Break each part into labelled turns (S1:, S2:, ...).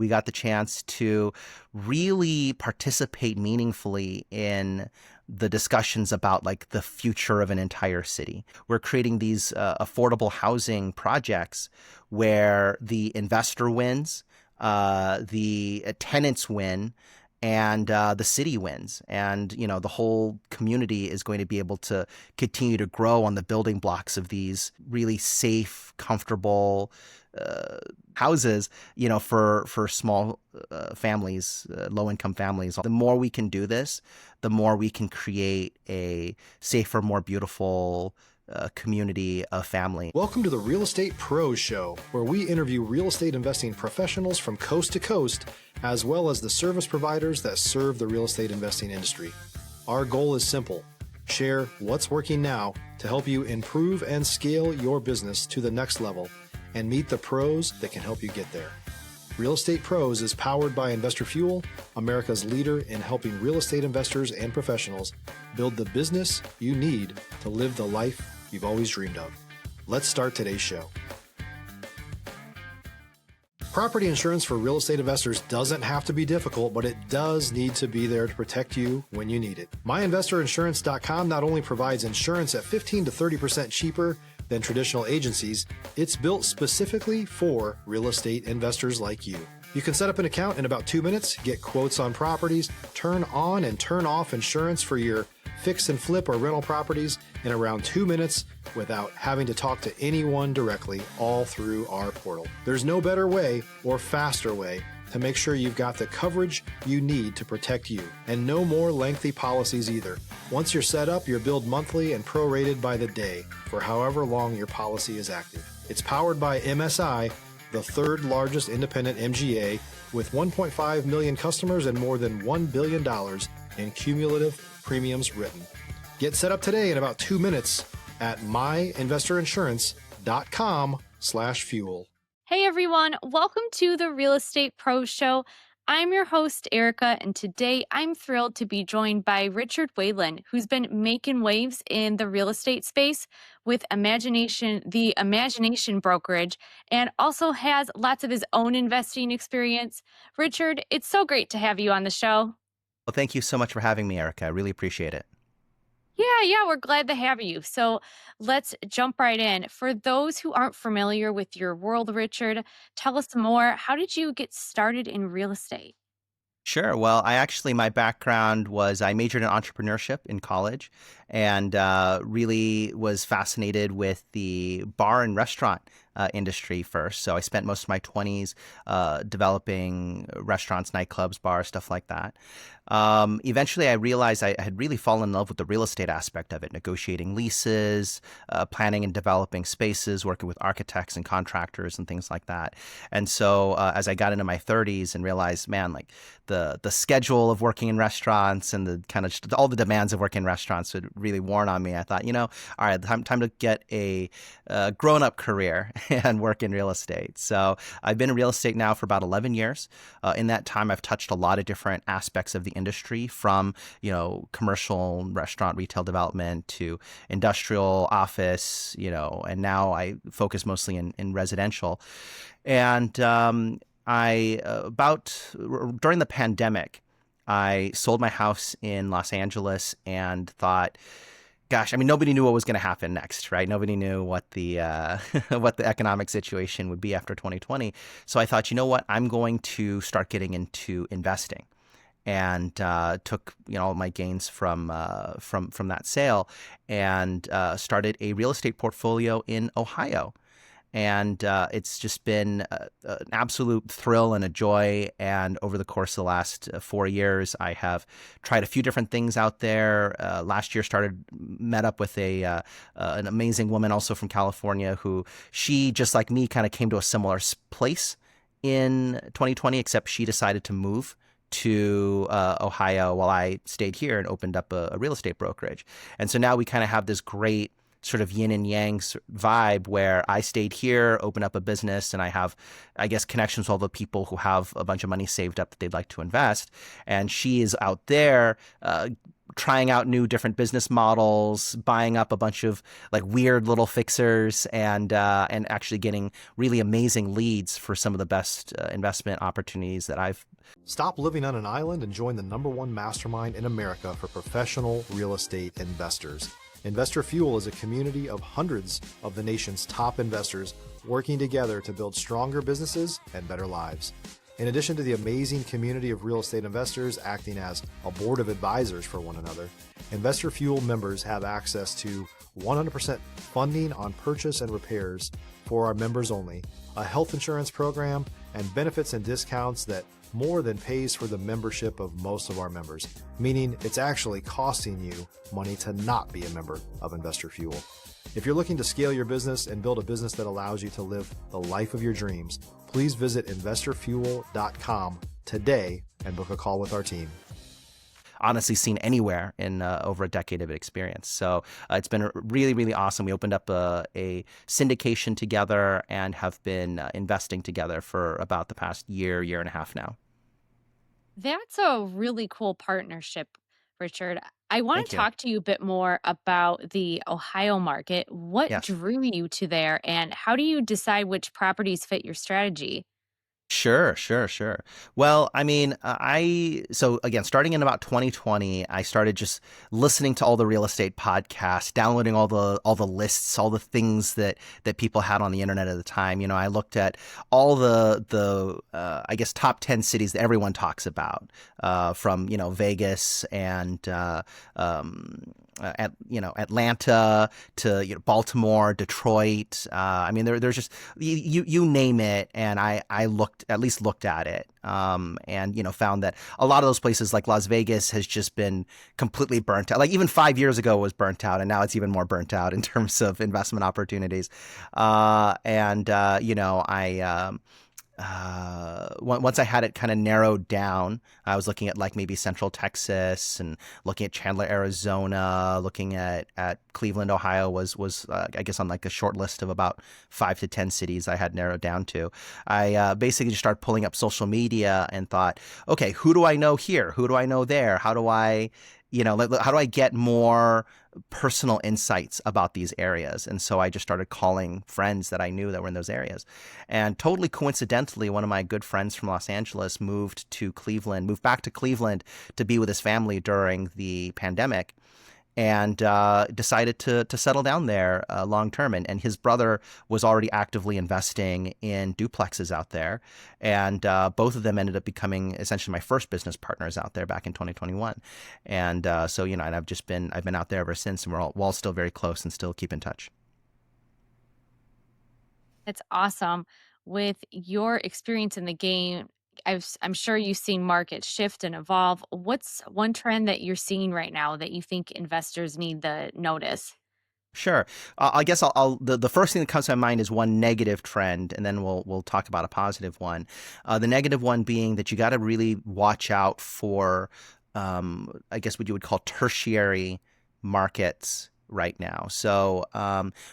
S1: We got the chance to really participate meaningfully in the discussions about like the future of an entire city. We're creating these affordable housing projects where the investor wins, the tenants win, and the city wins. And, the whole community is going to be able to continue to grow on the building blocks of these really safe, comfortable houses, for small families, low-income families. The more we can do this, the more we can create a safer, more beautiful community of family.
S2: Welcome to the Real Estate Pros Show, where we interview real estate investing professionals from coast to coast, as well as the service providers that serve the real estate investing industry. Our goal is simple: share what's working now to help you improve and scale your business to the next level and meet the pros that can help you get there. Real Estate Pros is powered by Investor Fuel, America's leader in helping real estate investors and professionals build the business you need to live the life you've always dreamed of. Let's start today's show. Property insurance for real estate investors doesn't have to be difficult, but it does need to be there to protect you when you need it. MyInvestorInsurance.com not only provides insurance at 15 to 30% cheaper than traditional agencies, it's built specifically for real estate investors like you. You can set up an account in about 2 minutes, get quotes on properties, turn on and turn off insurance for your fix and flip or rental properties in around 2 minutes without having to talk to anyone directly, all through our portal. There's no better way or faster way to make sure you've got the coverage you need to protect you, and no more lengthy policies either. Once you're set up, you're billed monthly and prorated by the day for however long your policy is active. It's powered by MSI, the third largest independent MGA, with 1.5 million customers and more than $1 billion in cumulative premiums written. Get set up today in about 2 minutes at myinvestorinsurance.com/fuel.
S3: Hey everyone, welcome to the Real Estate Pros Show. I'm your host, Erika, and today I'm thrilled to be joined by Richard Wayland, who's been making waves in the real estate space with the Imagination Brokerage, and also has lots of his own investing experience. Richard, it's so great to have you on the show.
S1: Well, thank you so much for having me, Erika. I really appreciate it.
S3: Yeah, we're glad to have you. So let's jump right in. For those who aren't familiar with your world, Richard, tell us more. How did you get started in real estate?
S1: Sure. Well, my background was I majored in entrepreneurship in college and really was fascinated with the bar and restaurant industry first. So I spent most of my 20s developing restaurants, nightclubs, bars, stuff like that. Eventually, I realized I had really fallen in love with the real estate aspect of it, negotiating leases, planning and developing spaces, working with architects and contractors and things like that. And so as I got into my 30s and realized, man, like the schedule of working in restaurants and the kind of all the demands of working in restaurants had really worn on me. I thought, all right, time to get a grown-up career and work in real estate. So I've been in real estate now for about 11 years. In that time, I've touched a lot of different aspects of the industry, from, commercial, restaurant, retail development to industrial, office, and now I focus mostly in residential. And during the pandemic, I sold my house in Los Angeles and thought, gosh, nobody knew what was going to happen next, right? Nobody knew what the what the economic situation would be after 2020. So I thought, you know what? I'm going to start getting into investing, and took all my gains from that sale and started a real estate portfolio in Ohio. And it's just been an absolute thrill and a joy. And over the course of the last 4 years, I have tried a few different things out there. Last year, met up with an amazing woman also from California who, she, just like me, kind of came to a similar place in 2020, except she decided to move to Ohio while I stayed here and opened up a real estate brokerage. And so now we kind of have this great sort of yin and yang vibe where I stayed here, opened up a business, and I have, I guess, connections with all the people who have a bunch of money saved up that they'd like to invest. And she is out there trying out new different business models, buying up a bunch of like weird little fixers, and actually getting really amazing leads for some of the best investment opportunities that I've.
S2: Stop living on an island and join the #1 mastermind in America for professional real estate investors. Investor Fuel is a community of hundreds of the nation's top investors working together to build stronger businesses and better lives. In addition to the amazing community of real estate investors acting as a board of advisors for one another, Investor Fuel members have access to 100% funding on purchase and repairs for our members only, a health insurance program, and benefits and discounts that more than pays for the membership of most of our members, meaning it's actually costing you money to not be a member of Investor Fuel. If you're looking to scale your business and build a business that allows you to live the life of your dreams, please visit investorfuel.com today and book a call with our team.
S1: Honestly seen anywhere in over a decade of experience. So it's been really, really awesome. We opened up a syndication together and have been investing together for about the past year and a half now.
S3: That's a really cool partnership, Richard. I want
S1: Thank
S3: to
S1: you.
S3: talk to you a bit more about the Ohio market. What
S1: Yes.
S3: drew you to there, and how do you decide which properties fit your strategy?
S1: Sure. Well, I mean, so again, starting in about 2020, I started just listening to all the real estate podcasts, downloading all the lists, all the things that people had on the internet at the time. I looked at all the I guess top 10 cities that everyone talks about, from Vegas and Atlanta to Baltimore, Detroit. I mean, there's just you name it, and I at least looked at it, and found that a lot of those places like Las Vegas has just been completely burnt out. Like even 5 years ago was burnt out, and now it's even more burnt out in terms of investment opportunities. Once I had it kind of narrowed down, I was looking at like maybe Central Texas and looking at Chandler, Arizona, looking at Cleveland, Ohio was I guess on like a short list of about 5 to 10 cities I had narrowed down to. I basically just started pulling up social media and thought, okay, who do I know here? Who do I know there? How do I get more personal insights about these areas? And so I just started calling friends that I knew that were in those areas. And totally coincidentally, one of my good friends from Los Angeles moved back to Cleveland to be with his family during the pandemic, and decided to settle down there long term. And his brother was already actively investing in duplexes out there. And both of them ended up becoming essentially my first business partners out there back in 2021. And so, and I've been out there ever since, and we're all still very close and still keep in touch.
S3: That's awesome. With your experience in the game, I'm sure you've seen markets shift and evolve. What's one trend that you're seeing right now that you think investors need to notice?
S1: Sure. I guess the first thing that comes to my mind is one negative trend, and then we'll talk about a positive one. The negative one being that you got to really watch out for, I guess what you would call tertiary markets right now. So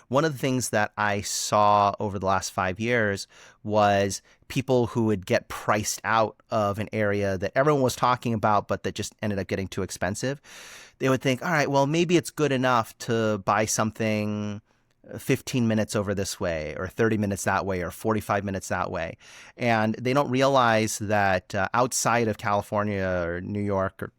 S1: one of the things that I saw over the last 5 years was people who would get priced out of an area that everyone was talking about, but that just ended up getting too expensive. They would think, all right, well, maybe it's good enough to buy something 15 minutes over this way, or 30 minutes that way, or 45 minutes that way. And they don't realize that outside of California or New York, or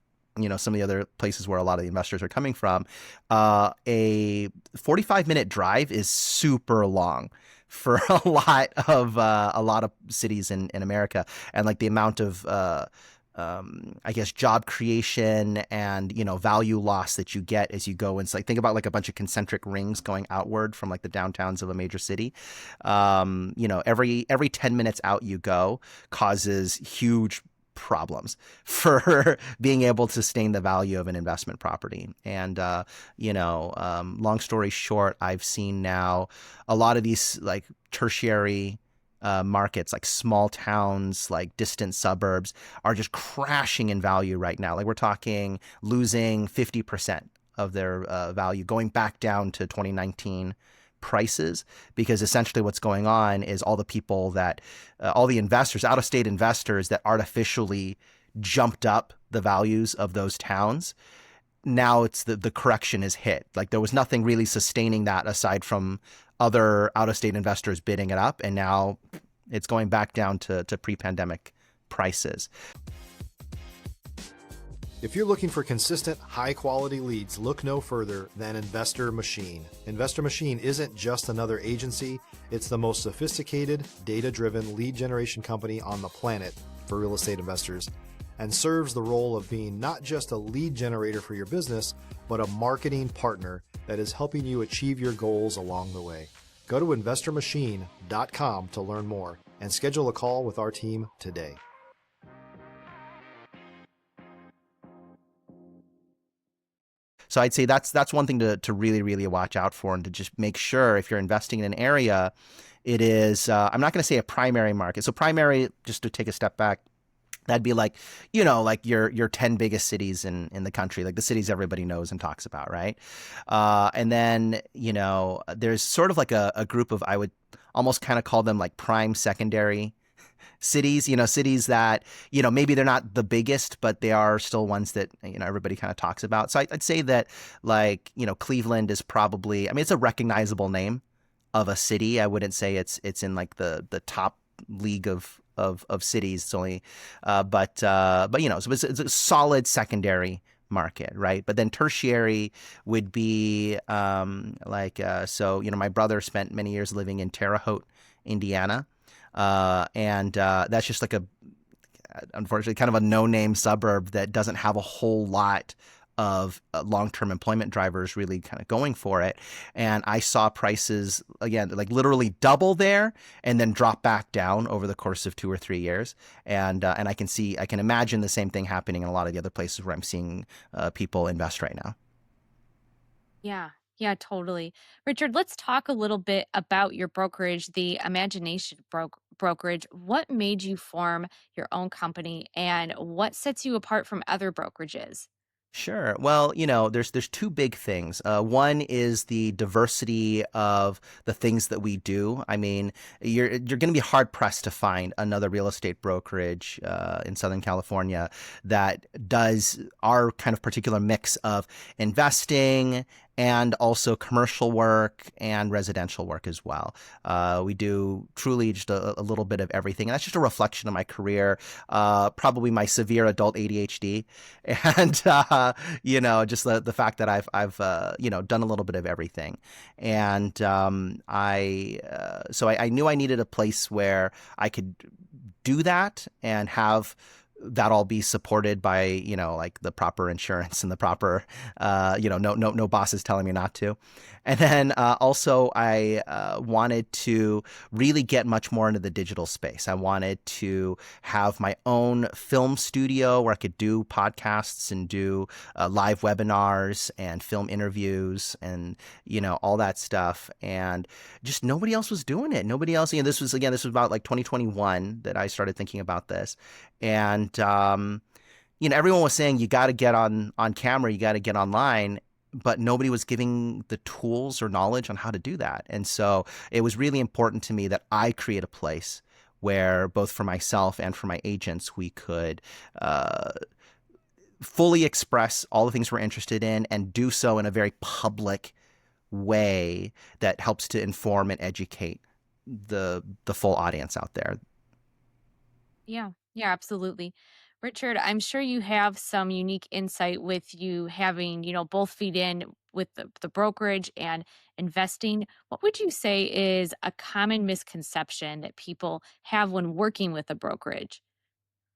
S1: some of the other places where a lot of the investors are coming from, a 45-minute drive is super long for a lot of cities in America. And like the amount of I guess job creation and value loss that you get as you go. It's like, think about like a bunch of concentric rings going outward from like the downtowns of a major city. Every 10 minutes out you go causes huge problems for being able to sustain the value of an investment property. And long story short, I've seen now a lot of these like tertiary markets, like small towns, like distant suburbs, are just crashing in value right now. Like we're talking losing 50% of their value, going back down to 2019 prices, because essentially what's going on is all the people that all the investors, out-of-state investors that artificially jumped up the values of those towns, now it's the correction is hit. Like there was nothing really sustaining that aside from other out-of-state investors bidding it up, and now it's going back down to pre-pandemic prices.
S2: If you're looking for consistent, high-quality leads, look no further than Investor Machine. Investor Machine isn't just another agency. It's the most sophisticated, data-driven lead generation company on the planet for real estate investors, and serves the role of being not just a lead generator for your business, but a marketing partner that is helping you achieve your goals along the way. Go to investormachine.com to learn more and schedule a call with our team today.
S1: So I'd say that's one thing to really, really watch out for, and to just make sure if you're investing in an area, it is, I'm not going to say a primary market. So primary, just to take a step back, that'd be like, like your 10 biggest cities in the country, like the cities everybody knows and talks about, right? And then, there's sort of like a group of, I would almost kind of call them like prime secondary cities, cities that, maybe they're not the biggest, but they are still ones that, everybody kind of talks about. So I'd say that like, Cleveland is probably, it's a recognizable name of a city. I wouldn't say it's in like the top league of cities. It's only, but so it's a solid secondary market, right? But then tertiary would be my brother spent many years living in Terre Haute, Indiana. And that's just like unfortunately, kind of a no-name suburb that doesn't have a whole lot of long-term employment drivers really kind of going for it. And I saw prices, again, like literally double there and then drop back down over the course of 2 or 3 years. And I can imagine the same thing happening in a lot of the other places where I'm seeing people invest right now.
S3: Yeah, totally. Richard, let's talk a little bit about your brokerage, the Imagination Brokerage. What made you form your own company, and what sets you apart from other brokerages?
S1: Sure. Well, there's two big things. One is the diversity of the things that we do. I mean, you're going to be hard pressed to find another real estate brokerage in Southern California that does our kind of particular mix of investing and also commercial work and residential work as well. We do truly just a little bit of everything. And that's just a reflection of my career, probably my severe adult ADHD, and, just the fact that I've done a little bit of everything. And so I knew I needed a place where I could do that and have that all be supported by, like the proper insurance and the proper, no bosses telling me not to. And then also I wanted to really get much more into the digital space. I wanted to have my own film studio where I could do podcasts and do live webinars and film interviews and, all that stuff. And just nobody else was doing it. Nobody else, this was about like 2021 that I started thinking about this. And, everyone was saying, you got to get on camera, you got to get online, but nobody was giving the tools or knowledge on how to do that. And so it was really important to me that I create a place where both for myself and for my agents, we could, fully express all the things we're interested in and do so in a very public way that helps to inform and educate the full audience out there.
S3: Yeah, absolutely. Richard, I'm sure you have some unique insight with you having, both feet in with the brokerage and investing. What would you say is a common misconception that people have when working with a brokerage?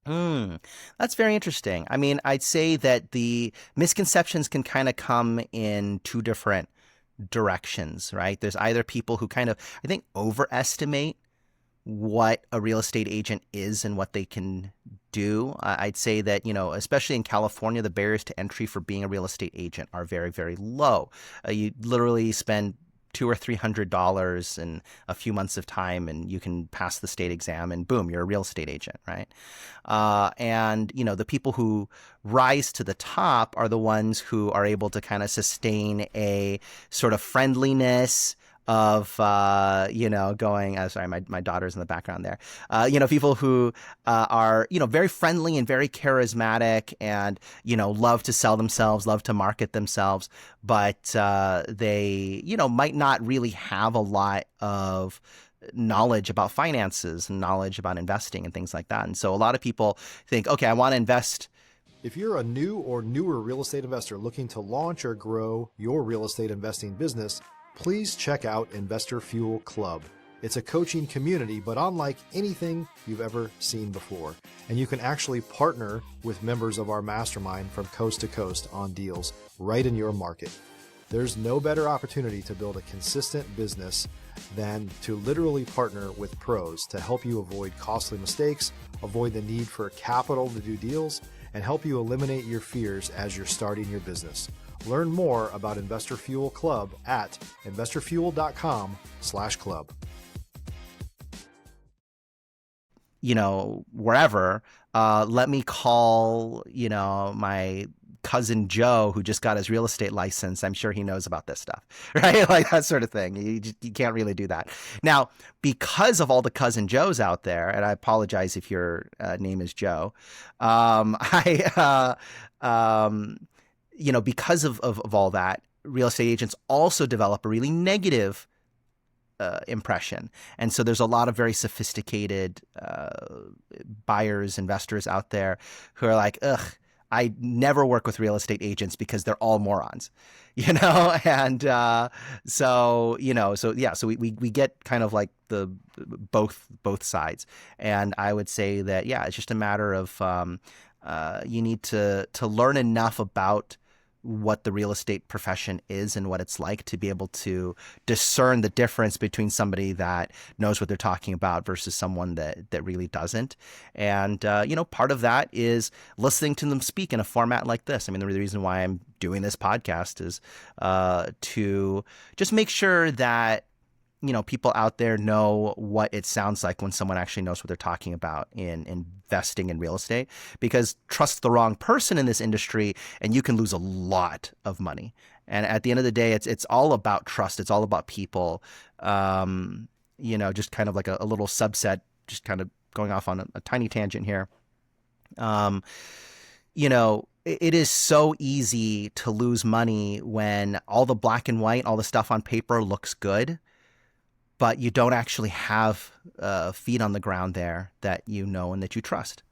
S1: That's very interesting. I mean, I'd say that the misconceptions can kind of come in two different directions, right? There's either people who kind of, I think, overestimate what a real estate agent is and what they can do. I'd say that, especially in California, the barriers to entry for being a real estate agent are very, very low. You literally spend $200 or $300 in a few months of time, and you can pass the state exam, and boom, you're a real estate agent, right? And the people who rise to the top are the ones who are able to kind of sustain a sort of friendliness, of, going, sorry, my daughter's in the background there, people who are, very friendly and very charismatic and, love to sell themselves, love to market themselves, but they, might not really have a lot of knowledge about finances and knowledge about investing and things like that. And so a lot of people think, okay, I want to invest.
S2: If you're a new or newer real estate investor looking to launch or grow your real estate investing business, please check out Investor Fuel Club. It's a coaching community, but unlike anything you've ever seen before. And you can actually partner with members of our mastermind from coast to coast on deals right in your market. There's no better opportunity to build a consistent business than to literally partner with pros to help you avoid costly mistakes, avoid the need for capital to do deals, and help you eliminate your fears as you're starting your business. Learn more about Investor Fuel Club at investorfuel.com/club.
S1: Wherever, let me call, my cousin Joe, who just got his real estate license. I'm sure he knows about this stuff, right? Like that sort of thing. You can't really do that. Now, because of all the cousin Joes out there, and I apologize if your name is Joe, because of all that, real estate agents also develop a really negative impression. And so there's a lot of very sophisticated buyers, investors out there who are like, ugh, I never work with real estate agents because they're all morons, and so we get kind of like the both sides. And I would say that, it's just a matter of you need to learn enough about what the real estate profession is and what it's like to be able to discern the difference between somebody that knows what they're talking about versus someone that really doesn't. And, part of that is listening to them speak in a format like this. I mean, the reason why I'm doing this podcast is to just make sure that people out there know what it sounds like when someone actually knows what they're talking about in investing in real estate, because trust the wrong person in this industry and you can lose a lot of money. And at the end of the day, it's all about trust. It's all about people, just kind of like a little subset, just kind of going off on a tiny tangent here. It is so easy to lose money when all the black and white, all the stuff on paper looks good, but you don't actually have feet on the ground there that and that you trust.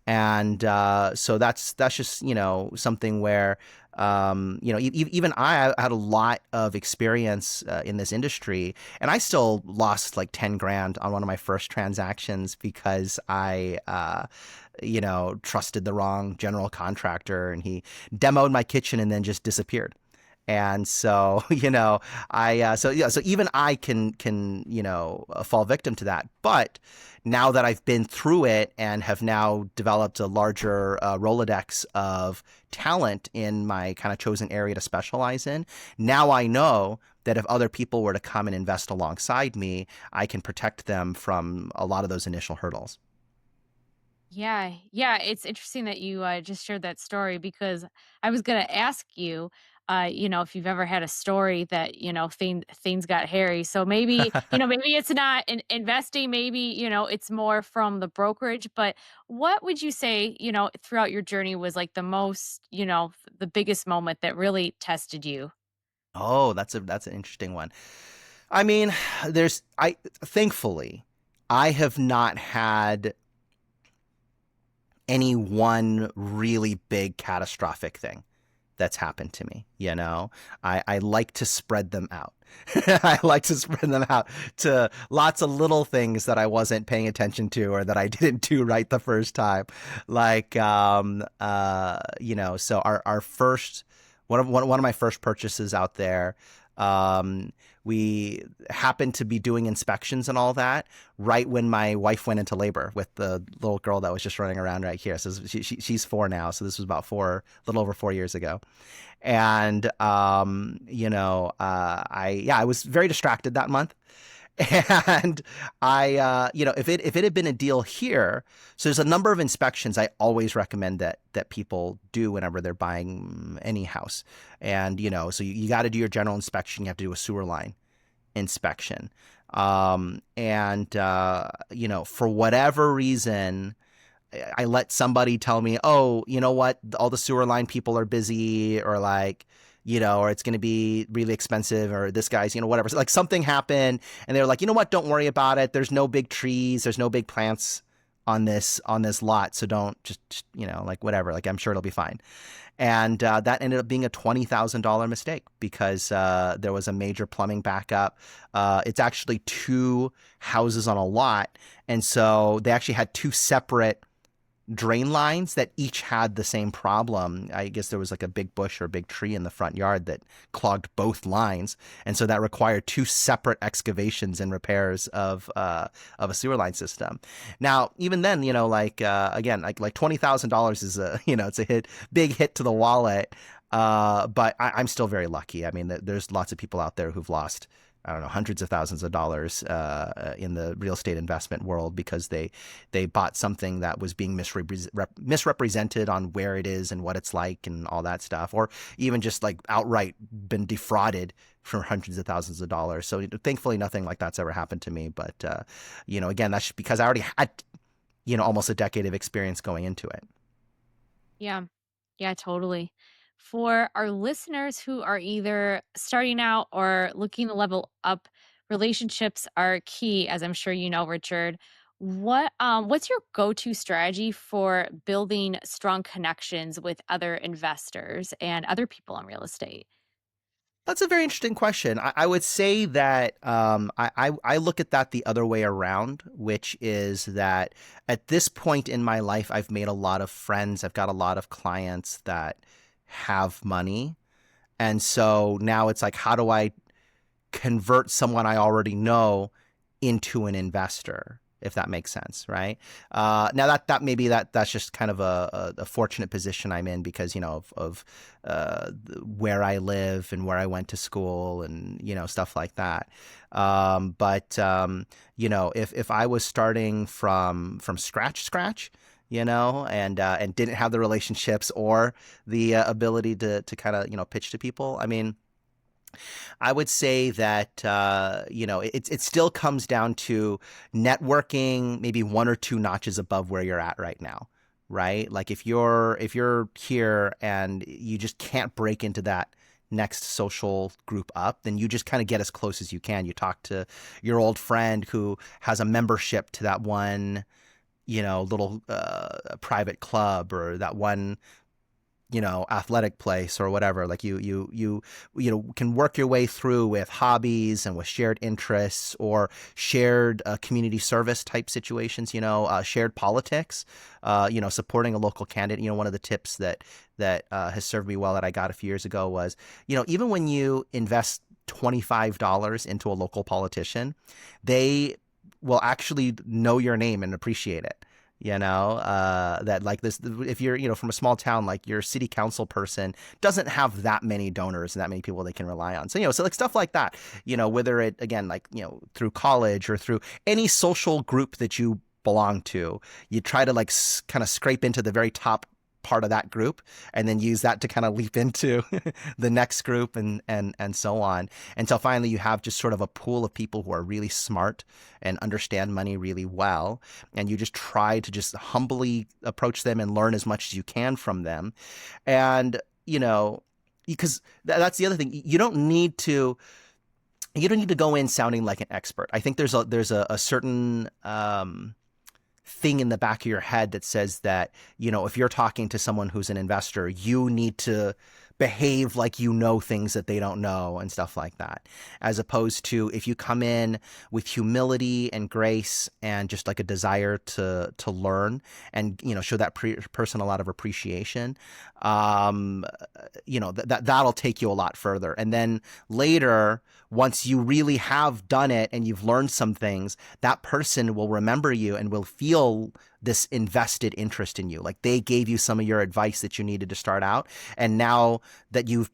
S1: And so that's just, something where, even I had a lot of experience in this industry, and I still lost like 10 grand on one of my first transactions because I trusted the wrong general contractor, and he demoed my kitchen and then just disappeared. And so, so even I can fall victim to that. But now that I've been through it and have now developed a larger Rolodex of talent in my kind of chosen area to specialize in, now I know that if other people were to come and invest alongside me, I can protect them from a lot of those initial hurdles.
S3: Yeah, it's interesting that you just shared that story, because I was going to ask you, if you've ever had a story that, things got hairy. So maybe, maybe it's not in investing, maybe, it's more from the brokerage. But what would you say, throughout your journey was like the most, the biggest moment that really tested you?
S1: Oh, that's an interesting one. I mean, thankfully, I have not had any one really big catastrophic thing that's happened to me. I like to spread them out. I like to spread them out to lots of little things that I wasn't paying attention to or that I didn't do right the first time. Like, so our first, one of my first purchases out there, we happened to be doing inspections and all that right when my wife went into labor with the little girl that was just running around right here. So she's 4 now. So this was about a little over 4 years ago. And, I was very distracted that month. And if it had been a deal here, so there's a number of inspections I always recommend that people do whenever they're buying any house. And, so you got to do your general inspection. You have to do a sewer line inspection. And for whatever reason, I let somebody tell me, oh, you know what, all the sewer line people are busy, or like, or it's going to be really expensive, or this guy's, whatever. So like something happened, and they were like, you know what, don't worry about it. There's no big trees, there's no big plants on this lot, so don't just like whatever. Like I'm sure it'll be fine. And that ended up being a $20,000 mistake because there was a major plumbing backup. It's actually two houses on a lot, and so they actually had two separate drain lines that each had the same problem. I guess there was like a big bush or a big tree in the front yard that clogged both lines, and so that required two separate excavations and repairs of a sewer line system. Now, even then, again, like $20,000 is it's a big hit to the wallet. But I'm still very lucky. I mean, there's lots of people out there who've lost, I don't know, hundreds of thousands of dollars in the real estate investment world because they bought something that was being misrepresented on where it is and what it's like and all that stuff, or even just like outright been defrauded for hundreds of thousands of dollars. So thankfully, nothing like that's ever happened to me. But again, that's because I already had almost a decade of experience going into it.
S3: Yeah. Yeah, totally. For our listeners who are either starting out or looking to level up, relationships are key, as I'm sure you know, Richard. What's your go-to strategy for building strong connections with other investors and other people in real estate?
S1: That's a very interesting question. I would say that I look at that the other way around, which is that at this point in my life, I've made a lot of friends. I've got a lot of clients that have money. And so now it's like, how do I convert someone I already know into an investor, if that makes sense, right? Now that maybe that's just kind of a fortunate position I'm in because of where I live and where I went to school and stuff like that. But if I was starting from scratch, and didn't have the relationships or the ability to kind of pitch to people, I mean, I would say that it still comes down to networking, maybe one or two notches above where you're at right now, right? Like if you're here and you just can't break into that next social group up, then you just kind of get as close as you can. You talk to your old friend who has a membership to that one, little private club or that one athletic place or whatever. Like you can work your way through with hobbies and with shared interests or shared community service type situations, shared politics, supporting a local candidate. One of the tips that has served me well that I got a few years ago was, even when you invest $25 into a local politician, they will actually know your name and appreciate it. That like this, if you're, from a small town, like your city council person doesn't have that many donors and that many people they can rely on. So, so like stuff like that, whether it, again, like, through college or through any social group that you belong to, you try to like kind of scrape into the very top part of that group and then use that to kind of leap into the next group and so on until finally you have just sort of a pool of people who are really smart and understand money really well, and you just try to just humbly approach them and learn as much as you can from them. And because that's the other thing, you don't need to go in sounding like an expert. I think there's a certain thing in the back of your head that says that, if you're talking to someone who's an investor, you need to behave like things that they don't know and stuff like that. As opposed to if you come in with humility and grace and just like a desire to learn and, show that person a lot of appreciation, that'll take you a lot further. And then later, once you really have done it and you've learned some things, that person will remember you and will feel this invested interest in you. Like they gave you some of your advice that you needed to start out. And now that you've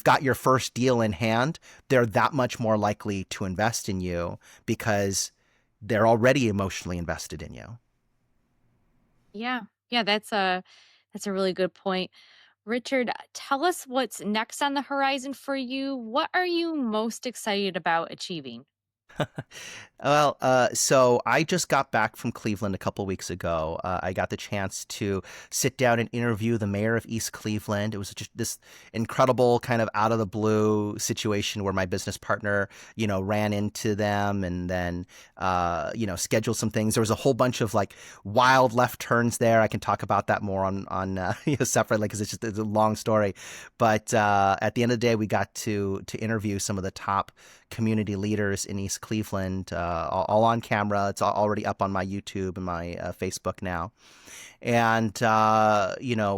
S1: got your first deal in hand, they're that much more likely to invest in you because they're already emotionally invested in you.
S3: Yeah. Yeah, that's a really good point. Richard, tell us what's next on the horizon for you. What are you most excited about achieving?
S1: Well, so I just got back from Cleveland a couple weeks ago. I got the chance to sit down and interview the mayor of East Cleveland. It was just this incredible kind of out of the blue situation where my business partner, ran into them and then, scheduled some things. There was a whole bunch of like wild left turns there. I can talk about that more on separately because it's a long story. But at the end of the day, we got to interview some of the top community leaders in East Cleveland, all on camera. It's already up on my YouTube and my Facebook now. And,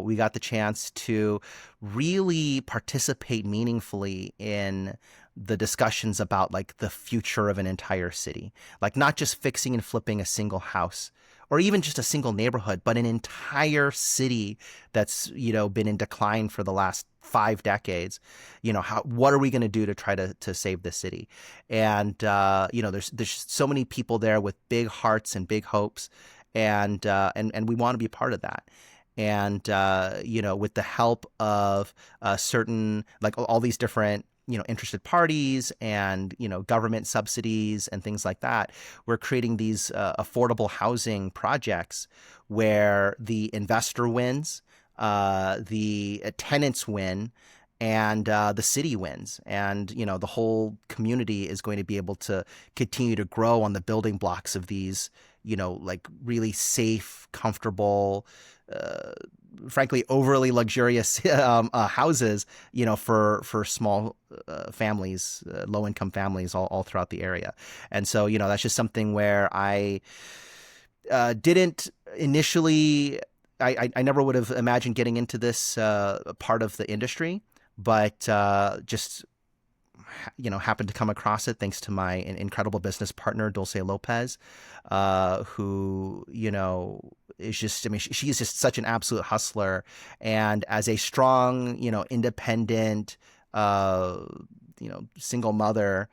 S1: we got the chance to really participate meaningfully in the discussions about like the future of an entire city, like not just fixing and flipping a single house or even just a single neighborhood, but an entire city that's, been in decline for the last 5 decades. What are we going to do to try to save the city? And, there's so many people there with big hearts and big hopes. And we want to be part of that. And, with the help of certain, like all these different, interested parties and, government subsidies and things like that, we're creating these affordable housing projects where the investor wins, the tenants win, and the city wins. And, the whole community is going to be able to continue to grow on the building blocks of these, like really safe, comfortable, frankly, overly luxurious houses, for small families, low income families all throughout the area. And so, that's just something where I didn't initially, I never would have imagined getting into this part of the industry, but just happened to come across it thanks to my incredible business partner, Dulce Lopez, who, is just, I mean, she is just such an absolute hustler. And as a strong, independent, single mother,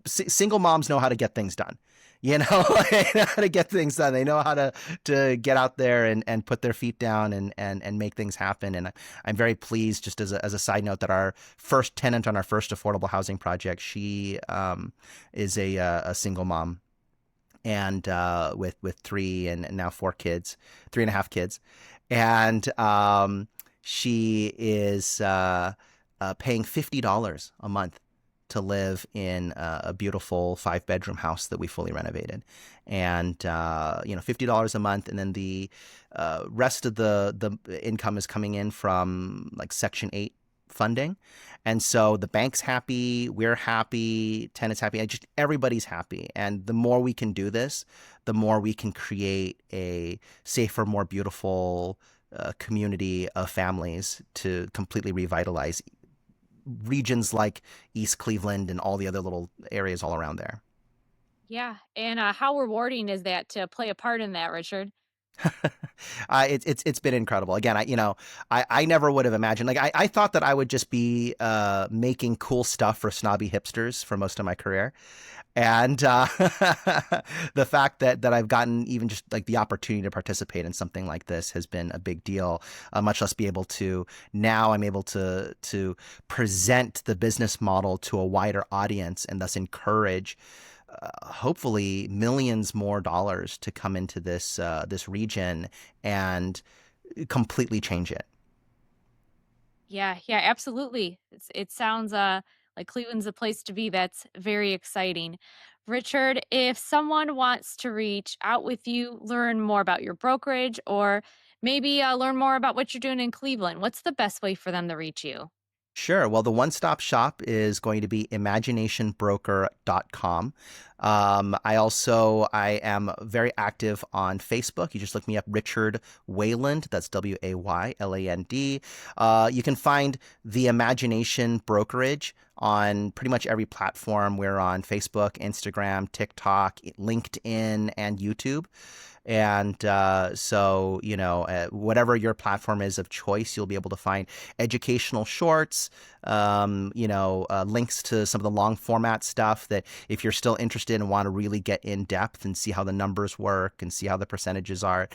S1: single moms know how to get things done. They know how to get things done. They know how to get out there and put their feet down and make things happen. And I'm very pleased, just as a side note, that our first tenant on our first affordable housing project, she is a single mom, and with 3 and now 4 kids, 3.5 kids, and she is paying $50 a month to live in a beautiful 5-bedroom house that we fully renovated. And, $50 a month. And then the rest of the income is coming in from like Section 8 funding. And so the bank's happy, we're happy, tenants happy, just everybody's happy. And the more we can do this, the more we can create a safer, more beautiful community of families to completely revitalize regions like East Cleveland and all the other little areas all around there.
S3: Yeah. And how rewarding is that to play a part in that, Richard?
S1: It's been incredible. Again, I never would have imagined. Like I thought that I would just be making cool stuff for snobby hipsters for most of my career, and the fact that I've gotten even just like the opportunity to participate in something like this has been a big deal. Much less be able to now I'm able to present the business model to a wider audience and thus encourage hopefully millions more dollars to come into this region and completely change it.
S3: Yeah, absolutely. It sounds like Cleveland's a place to be. That's very exciting. Richard, if someone wants to reach out with you, learn more about your brokerage, or maybe learn more about what you're doing in Cleveland, what's the best way for them to reach you?
S1: Sure. Well, the one-stop shop is going to be imaginationbroker.com. I am very active on Facebook. You just look me up, Richard Wayland. That's Wayland. You can find the Imagination Brokerage on pretty much every platform. We're on Facebook, Instagram, TikTok, LinkedIn, and YouTube. And so, whatever your platform is of choice, you'll be able to find educational shorts, links to some of the long format stuff that if you're still interested and want to really get in depth and see how the numbers work and see how the percentages are,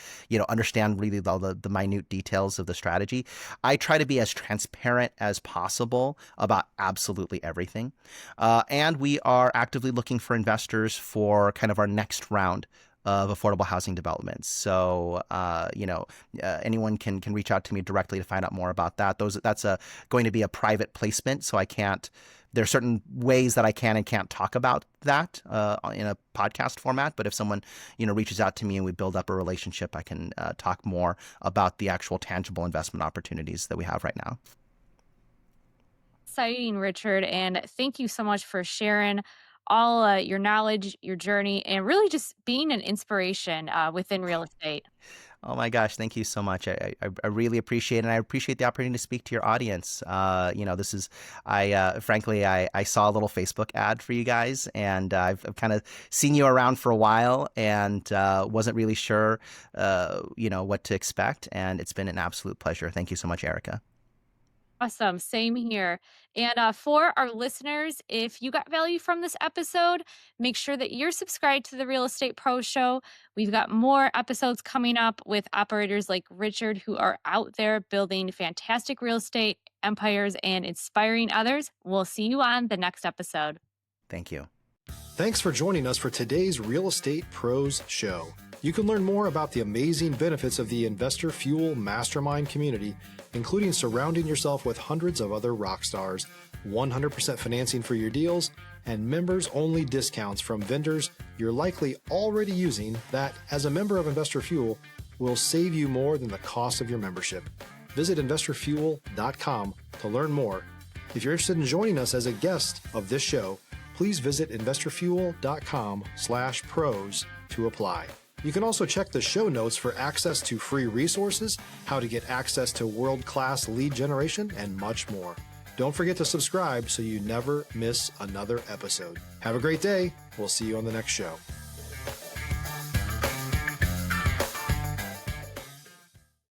S1: understand really all the minute details of the strategy. I try to be as transparent as possible about absolutely everything. And we are actively looking for investors for kind of our next round of affordable housing developments. So, anyone can reach out to me directly to find out more about that. That's going to be a private placement, so there are certain ways that I can and can't talk about that in a podcast format. But if someone, reaches out to me and we build up a relationship, I can talk more about the actual tangible investment opportunities that we have right now.
S3: Exciting, Richard. And thank you so much for sharing all your knowledge, your journey, and really just being an inspiration within real estate.
S1: Oh my gosh, thank you so much. I really appreciate it. And I appreciate the opportunity to speak to your audience. Frankly, I saw a little Facebook ad for you guys, and I've kind of seen you around for a while and wasn't really sure, what to expect. And it's been an absolute pleasure. Thank you so much, Erika.
S3: Awesome. Same here. And for our listeners, if you got value from this episode, make sure that you're subscribed to the Real Estate Pro Show. We've got more episodes coming up with operators like Richard who are out there building fantastic real estate empires and inspiring others. We'll see you on the next episode.
S1: Thank you.
S2: Thanks for joining us for today's Real Estate Pros Show. You can learn more about the amazing benefits of the Investor Fuel Mastermind community, including surrounding yourself with hundreds of other rock stars, 100% financing for your deals, and members-only discounts from vendors you're likely already using that, as a member of Investor Fuel, will save you more than the cost of your membership. Visit investorfuel.com to learn more. If you're interested in joining us as a guest of this show, please visit investorfuel.com/pros to apply. You can also check the show notes for access to free resources, how to get access to world-class lead generation, and much more. Don't forget to subscribe so you never miss another episode. Have a great day. We'll see you on the next show.